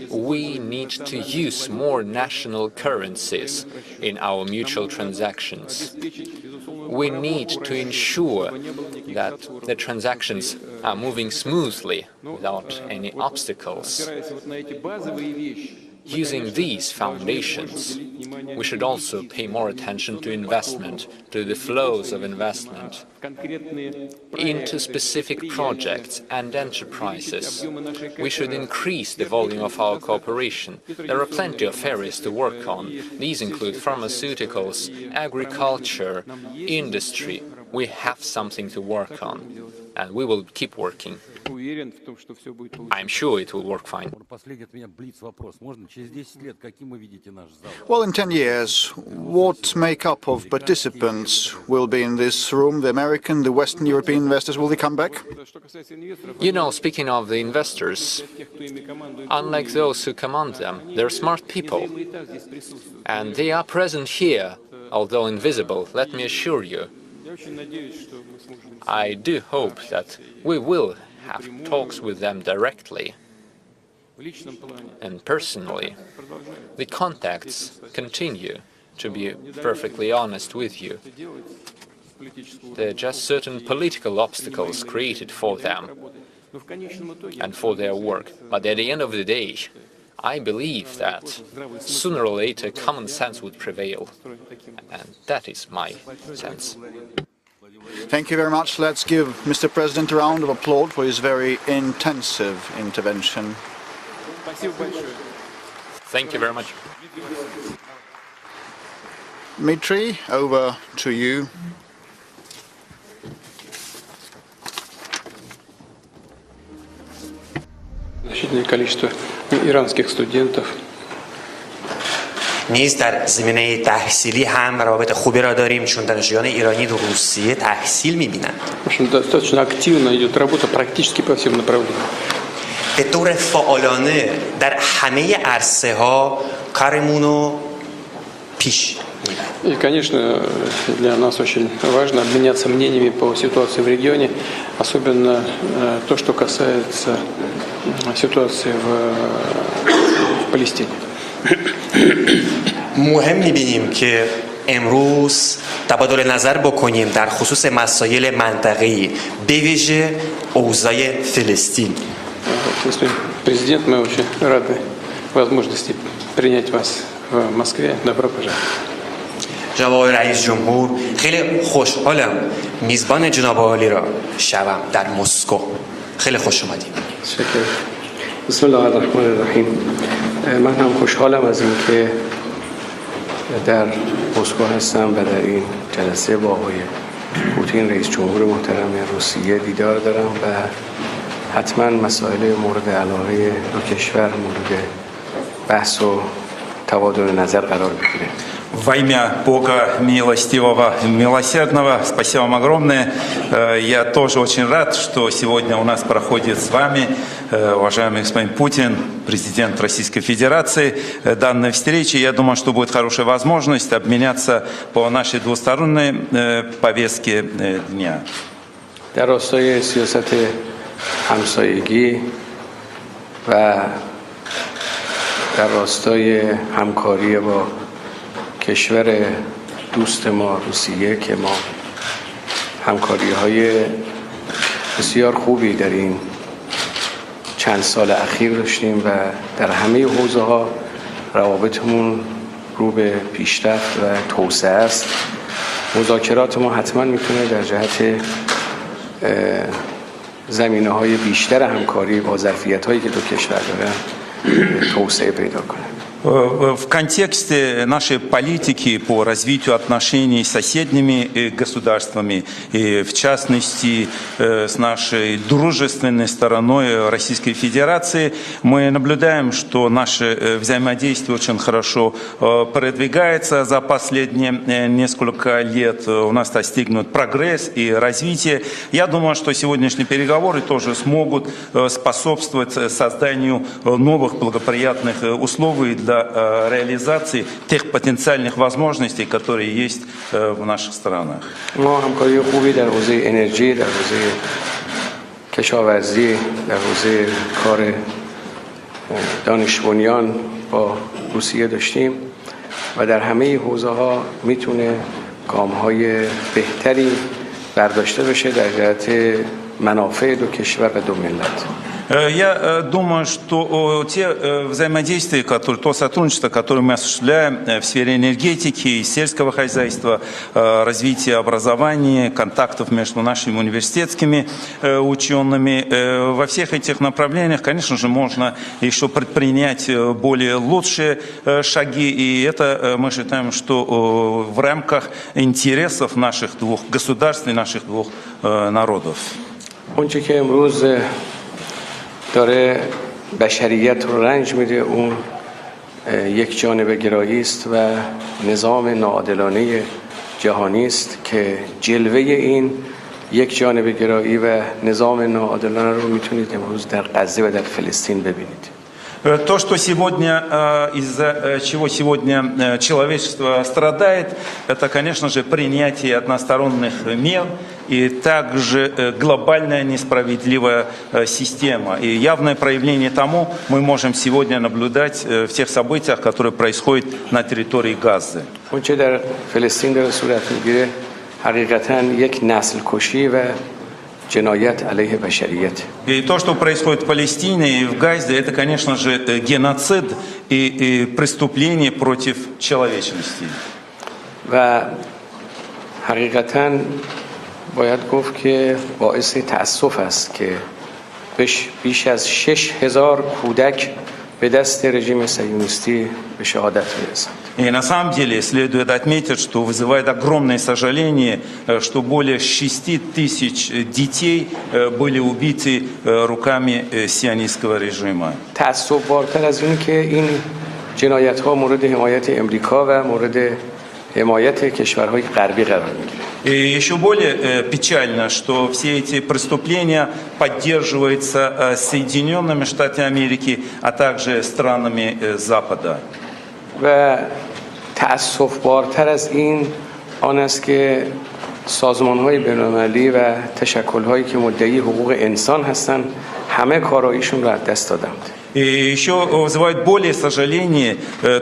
S1: We need to use more national currencies in our mutual transactions. We need to ensure that the transactions are moving smoothly without any obstacles. Using these foundations, we should also pay more attention to investment, to the flows of investment into specific projects and enterprises. We should increase the volume of our cooperation. There are plenty of areas to work on. These include pharmaceuticals, agriculture, industry. We have something to work on, and we will keep working. I'm sure it will work fine.
S3: Well, in 10 years, what makeup of participants will be in this room? The American, the Western European investors, will they come back?
S1: You know, speaking of the investors, unlike those who command them, they're smart people. And they are present here, although invisible, let me assure you. I do hope that we will have talks with them directly and personally. The contacts continue, to be perfectly honest with you. There are just certain political obstacles created for them and for their work. But at the end of the day, I believe that sooner or later common sense would prevail. And that is my sense.
S3: Thank you very much. Let's give Mr. President a round of applause for his very intensive intervention.
S1: Thank you very much.
S3: Dmitry, over to you.
S7: Значительное количество иранских студентов.
S8: نیز در زمینه تحصیلی هم روابط خوبی را داریم چون دانشجویان ایرانی در روسیه تحصیل می‌بینند.
S7: В общем, достаточно активно идет работа практически по всем направлениям.
S8: به طور فعالانه در همه عرصه‌ها کارمون رو پیش
S7: И, конечно, для нас очень важно обменяться мнениями по ситуации в регионе, особенно то, что касается ситуации в Палестине.
S8: مهم می‌بینیم که امروز تبادل نظر بکنیم در خصوص مسائل منطقه‌ای به ویژه اوضاع فلسطین.
S7: Господин президент, мы очень рады возможности принять вас в Москве. Добро пожаловать.
S8: جناب آقای رئیس جمهور، خیلی خوشحالم میزبان جناب عالی را شوم در مسکو. خیلی خوش اومدید.
S9: بسم الله الرحمن الرحیم. من هم خوشحالم از اینکه در مسکو هستم و در این جلسه با آقای پوتین رئیس جمهور محترم روسیه دیدار دارم و حتما مسائل مورد علاقه دو کشور مورد بحث و تبادل نظر قرار بگیره.
S2: Во имя Бога милостивого, милосердного, спасибо вам огромное. Я тоже очень рад, что сегодня у нас проходит с вами, уважаемый господин Путин, президент Российской Федерации, данная встреча. Я думаю, что будет хорошая возможность обменяться по нашей двусторонней повестке дня.
S9: در راستای سیاست همسایگی و در راستای همکاری با کشور دوست ما روسیه که ما همکاری‌های بسیار خوبی در این چند سال اخیر داشتیم و در همه حوزه‌ها روابطمون رو به پیشرفت و توسعه است. مذاکرات ما حتما میتونه در جهت زمینه‌های بیشتر همکاری با ظرفیت‌هایی که دو کشور دارن توسعه پیدا کنه.
S2: В контексте нашей политики по развитию отношений с соседними государствами, и в частности с нашей дружественной стороной Российской Федерации, мы наблюдаем, что наше взаимодействие очень хорошо продвигается за последние несколько лет. У нас достигнут прогресс и развитие. Я думаю, что сегодняшние переговоры тоже смогут способствовать созданию новых благоприятных условий для реализации тех потенциальных возможностей, которые есть в наших странах.
S9: ما همکاری خوبی در حوزه انرژی، در حوزه کشاورزی، در حوزه کار دانش بنیان با روسیه داشتیم و در همه حوزه‌ها میتونه گام‌های بهتری برداشته بشه در جهت منافع دو کشور و دو ملت.
S2: Я думаю, что те взаимодействия, то сотрудничество, которое мы осуществляем в сфере энергетики, сельского хозяйства, развития образования, контактов между нашими университетскими учеными, во всех этих направлениях, конечно же, можно еще предпринять более лучшие шаги, и это мы считаем, что в рамках интересов наших двух государств и наших двух народов.
S9: داره بشریت رو رنج میده اون یک جانبه گرایی است و نظام ناعادلانه جهانی است که جلوه این یک جانبه گرایی و نظام ناعادلانه رو میتونید امروز در غزه و در فلسطین ببینید.
S2: То, что сегодня, из-за чего сегодня человечество страдает, это, конечно же, принятие односторонних мер и также глобальная несправедливая система. И явное проявление тому мы можем сегодня наблюдать в тех событиях, которые происходят на территории Газы. И то, что происходит в Палестине и в Газе, это, конечно же, геноцид и преступление против человечности.
S9: باید گفت که باعث تأسف است که بیش از 6,000 کودک به دست رژیم صهیونیستی به شهادت میرسند.
S10: И на самом деле следует отметить, что вызывает огромное сожаление, что более 6 тысяч детей были убиты руками сионистского режима.
S9: تأسف‌بارتر از این که این جنایت‌ها مورد حمایت امریکا و مورد حمایت کشورهای غربی قرار می‌گیرد.
S10: И еще более печально, что все эти преступления поддерживаются Соединенными Штатами Америки, а также странами Запада.
S9: و تأسف‌بارتر از این آن است که سازمان‌های بین‌المللی و تشکل‌هایی که مدعی حقوق انسان هستند همه کاراییشون را از دست دادند.
S10: И еще вызывает более сожаление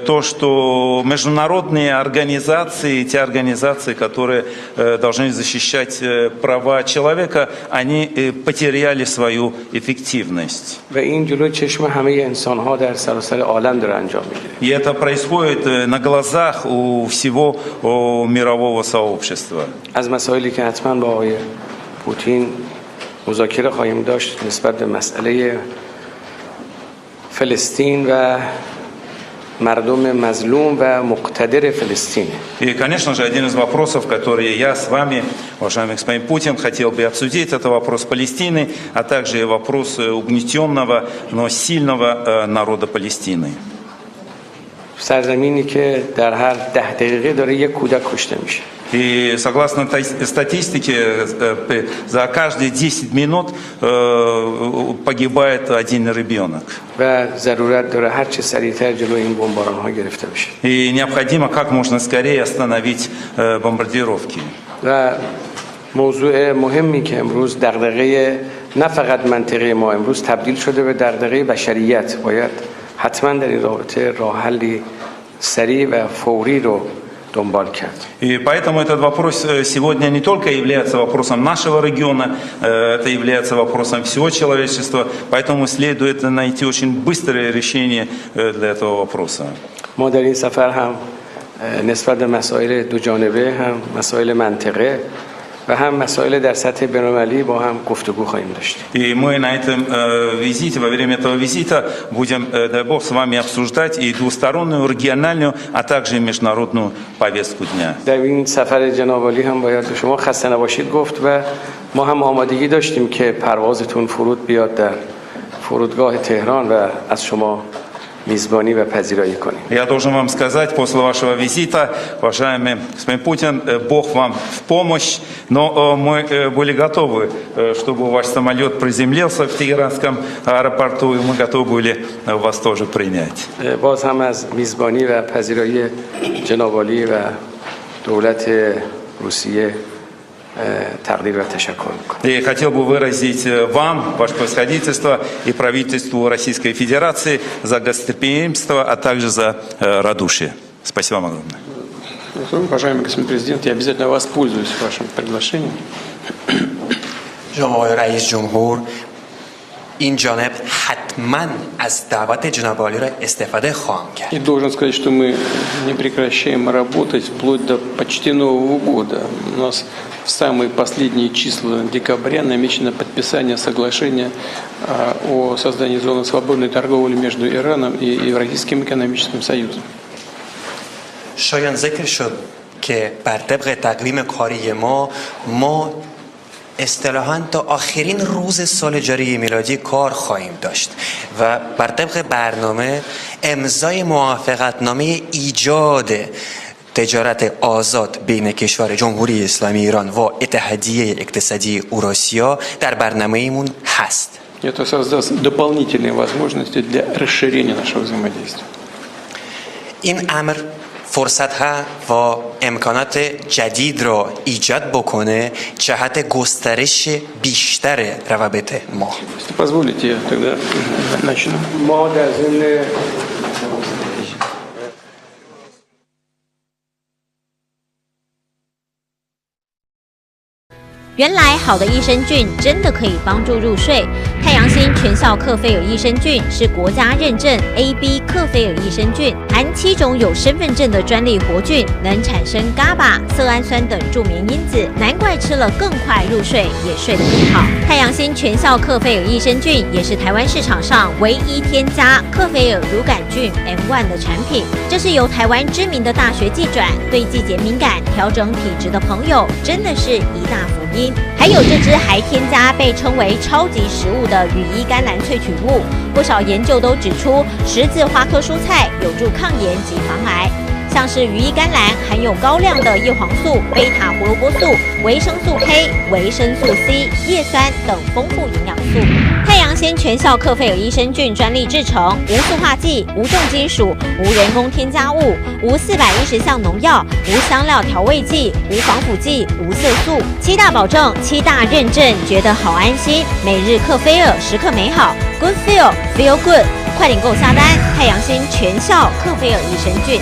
S10: то, что международные организации, те организации, которые должны защищать права человека, они потеряли свою эффективность. И это происходит на глазах у всего мирового сообщества.
S9: از مسائلی که حتما با آقای پوتین مذاکره خواهیم داشت نسبت به مسئله فلسطین و مردم مظلوم و مقتدر فلسطین.
S10: И, конечно же, один из вопросов, которые я с вами, уважаемый господин Путин, хотел бы обсудить, это вопрос Палестины, а также вопрос угнетенного, но сильного народа Палестины.
S9: سرزمینی که در هر 10 دقیقه داره یک کودک کشته میشه.
S10: И согласно статистике, за каждые 10 минут погибает один ребенок. И необходимо как можно скорее остановить бомбардировки.
S9: موضوع مهمی که امروز دغدغه نه فقط منطقه ما امروز تبدیل شده به دغدغه بشریت باید حتما در این رابطه راه حلی سریع و فوری رو
S10: И поэтому этот вопрос сегодня не только является вопросом нашего региона, это является вопросом всего человечества, поэтому следует найти очень быстрое решение для этого вопроса.
S9: ما در این سفر هم نسبت به مسائل دو جانبه هم مسائل منطقه و هم مسائل در سطح بین‌المللی با هم گفتگو خواهیم داشت.
S10: И мы на этом визите, во время этого визита будем, дай Бог, с вами обсуждать и двустороннюю, региональную, а также и международную повестку дня.
S9: در این سفر جناب عالی هم باید به شما خسته نباشید گفت و ما هم آمادگی داشتیم که پروازتون فرود بیاد در فرودگاه تهران و از شما میزبانی و پذیرایی کنیم.
S10: Я должен вам сказать, после вашего визита, уважаемый господин Путин, Бог вам в помощь, но мы были готовы, чтобы ваш самолет приземлился в Тегеранском аэропорту, и мы готовы были вас тоже принять.
S9: باز هم از میزبانی و پذیرایی جناب عالی و دولت روسیه تقدیر و تشکر میکنم.
S10: И хотел бы выразить вам, ваше превосходительство, и правительству Российской Федерации за гостеприимство, а также за радушие. Спасибо вам огромное.
S7: Уважаемый господин президент, я обязательно воспользуюсь вашим приглашением.
S8: جناب رئیس جمهور این جانب حتما از دعوت جناب عالی را استفاده خواهم کرد.
S7: И должен сказать, что мы не прекращаем работать вплоть до почти Нового года. У нас в самые последние числа декабря намечено подписание соглашения о создании зоны свободной торговли между Ираном и Евразийским экономическим союзом.
S8: شایان ذکر شد که بر طبق تقویم کاری ما اصطلاحاً تا آخرین روز سال جاری میلادی کار خواهیم داشت و بر طبق برنامه امضای موافقتنامه ایجاد تجارت آزاد بین کشور جمهوری اسلامی ایران و اتحادیه اقتصادی اوراسیا در برنامه‌مون هست.
S7: Это создаст дополнительные возможности для расширения нашего взаимодействия.
S8: این امر فرصت‌ها و امکانات جدید را ایجاد بکنه جهت گسترش بیشتر روابط ما.
S7: Если позволите, я тогда начну.
S9: ما در ضمن
S11: 原来好的益生菌真的可以帮助入睡。太阳星全效克菲尔益生菌是国家认证 AB 克菲尔益生菌，含7种有身份证的专利活菌，能产生 GABA、色氨酸等助眠因子，难怪吃了更快入睡，也睡得更好。太阳星全效克菲尔益生菌也是台湾市场上唯一添加克菲尔乳杆菌 M1 的产品，这是由台湾知名的大学季转，对季节敏感、调整体质的朋友真的是一大福音。还有这支还添加被称为超级食物的羽衣甘蓝萃取物，不少研究都指出，十字花科蔬菜有助抗炎及防癌。像是羽衣甘蓝含有高量的叶黄素、贝塔胡萝卜素、维生素 K、维生素 C、叶酸等丰富营养素。太阳仙全效克菲尔益生菌专利制成，无塑化剂、无重金属、无人工添加物、无410项农药、无香料调味剂、无防腐剂、无色素，7大保证、7大认证，觉得好安心。每日克菲尔，时刻美好 ，Good feel，feel good，快点购下单！太阳星全效克菲尔益生菌。